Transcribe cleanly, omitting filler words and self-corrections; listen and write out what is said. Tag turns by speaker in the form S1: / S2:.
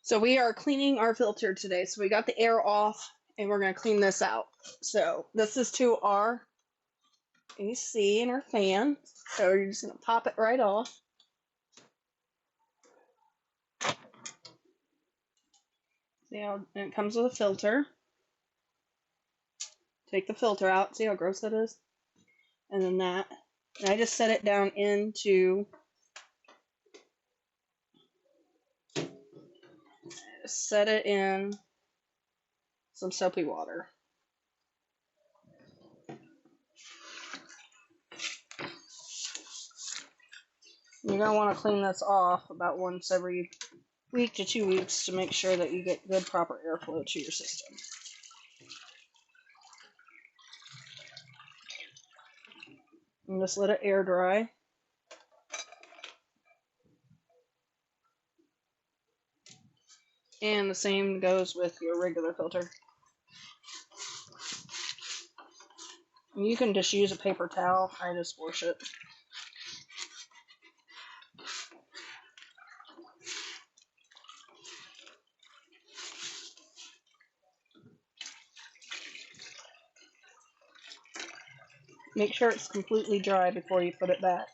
S1: So we are cleaning our filter today. So we got the air off and we're going to clean this out. So this is to our AC and our fan. So you're just going to pop it right off. See how it comes with a filter. Take the filter out. See how gross that is? And then that. And I just set it down into set it in some soapy water. You're going to want to clean this off about once every week to 2 weeks to make sure that you get good proper airflow to your system. And just let it air dry. And the same goes with your regular filter. You can just use a paper towel. I just wash it. Make sure it's completely dry before you put it back.